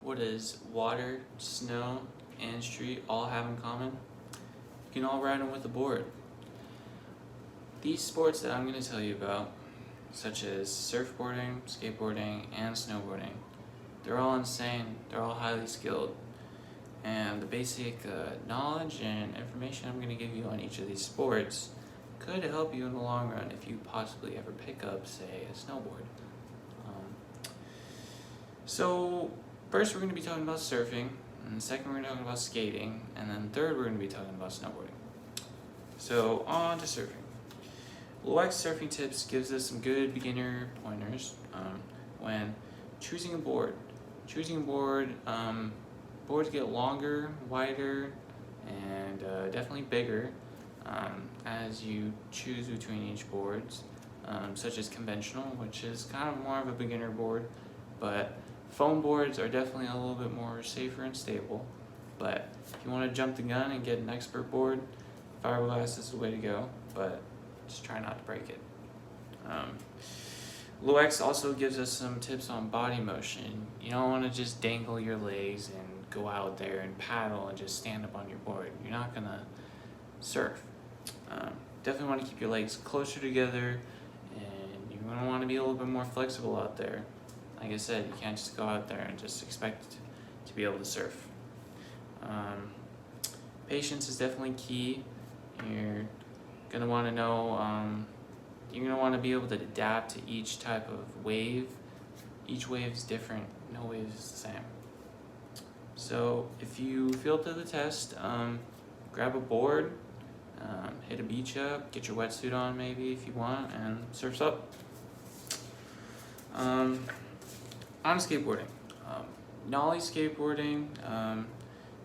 What does water, snow, and street all have in common? You can all ride them with a board. These sports that I'm going to tell you about, such as surfboarding, skateboarding, and snowboarding, they're all insane, they're all highly skilled. And the basic knowledge and information I'm going to give you on each of these sports could help you in the long run if you possibly ever pick up, say, a snowboard. So first we're going to be talking about surfing, and second we're going to talk about skating, and then third we're going to be talking about snowboarding. So on to surfing. Luwak Surfing Tips gives us some good beginner pointers when choosing a board. Choosing a board, boards get longer, wider, and definitely bigger as you choose between each boards, such as conventional, which is kind of more of a beginner board, but foam boards are definitely a little bit more safer and stable. But if you want to jump the gun and get an expert board, fiberglass is the way to go, but just try not to break it. Luwak also gives us some tips on body motion. You don't want to just dangle your legs and go out there and paddle and just stand up on your board. You're not going to surf. Definitely want to keep your legs closer together, and you're going to want to be a little bit more flexible out there. Like I said, you can't just go out there and just expect to be able to surf. Patience is definitely key. You're going to want to know, you're going to want to be able to adapt to each type of wave. Each wave is different. No wave is the same. So if you feel up to the test, grab a board, hit a beach up, get your wetsuit on maybe if you want, and surf's up. On skateboarding, nollie skateboarding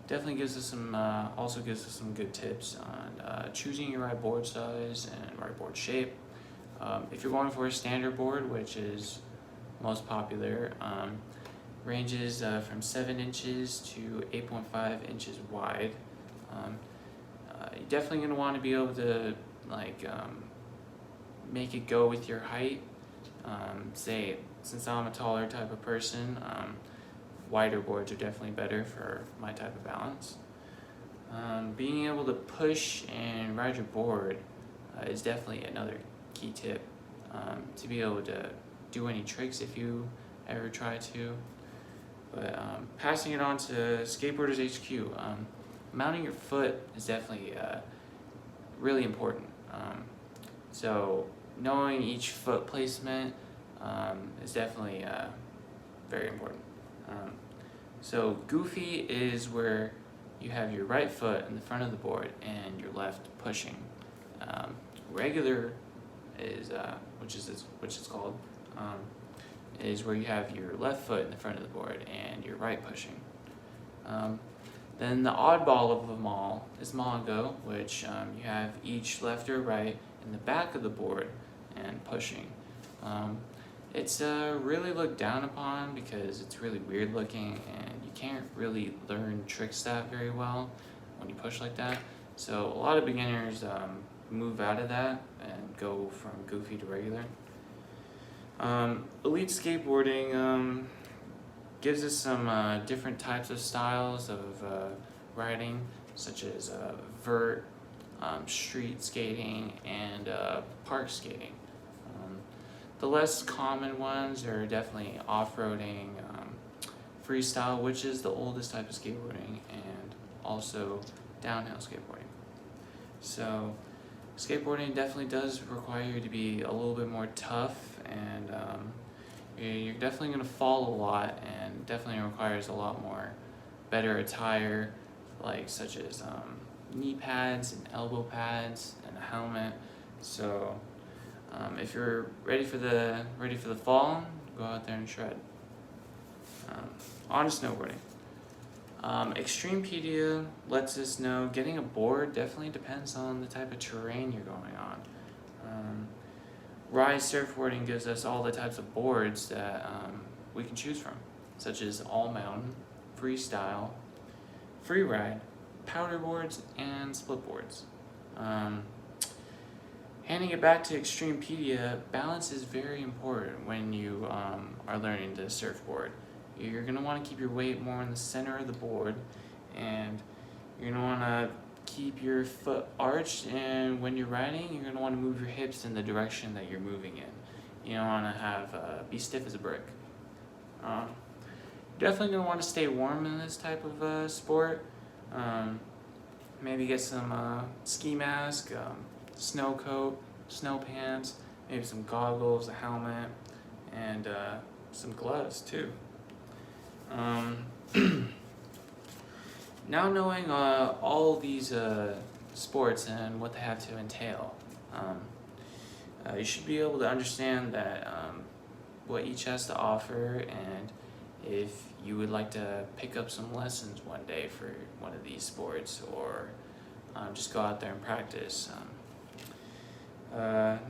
definitely gives us some, also gives us some good tips on choosing your right board size and right board shape. If you're going for a standard board, which is most popular, ranges from 7 inches to 8.5 inches wide. You're definitely going to want to be able to make it go with your height. Say, since I'm a taller type of person, wider boards are definitely better for my type of balance. Being able to push and ride your board is definitely another key tip to be able to do any tricks if you ever try to. But passing it on to Skateboarders HQ, mounting your foot is definitely really important. So knowing each foot placement is definitely very important. So goofy is where you have your right foot in the front of the board and your left pushing. Regular is which is called is where you have your left foot in the front of the board and your right pushing. Then the oddball of them all is Mongo, which you have each left or right in the back of the board and pushing. It's really looked down upon because it's really weird looking and you can't really learn tricks that very well when you push like that. So a lot of beginners move out of that and go from goofy to regular. Elite skateboarding gives us some different types of styles of riding, such as vert, street skating, and park skating. The less common ones are definitely off-roading, freestyle, which is the oldest type of skateboarding, and also downhill skateboarding. So skateboarding definitely does require you to be a little bit more tough, and you're definitely going to fall a lot, and definitely requires a lot more better attire, such as knee pads and elbow pads and a helmet. So if you're ready for the fall, go out there and shred. On to snowboarding. Extremepedia lets us know getting a board definitely depends on the type of terrain you're going on. Rise Surfboarding gives us all the types of boards that we can choose from, such as all mountain, freestyle, free ride, powder boards, and split boards. Handing it back to Extremepedia, balance is very important when you are learning to surfboard. you're going to want to keep your weight more in the center of the board, and you're going to want to keep your foot arched, and when you're riding, you're going to want to move your hips in the direction that you're moving in. You don't want to have be stiff as a brick. Definitely going to want to stay warm in this type of sport. Maybe get some ski mask, snow coat, snow pants, maybe some goggles, a helmet, and some gloves too. Now knowing all these sports and what they have to entail, you should be able to understand that what each has to offer, and if you would like to pick up some lessons one day for one of these sports, or just go out there and practice.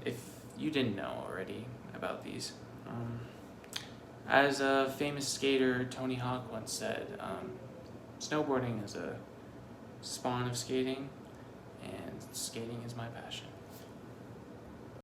If you didn't know already about these. As a famous skater, Tony Hawk, once said, snowboarding is a spawn of skating, and skating is my passion.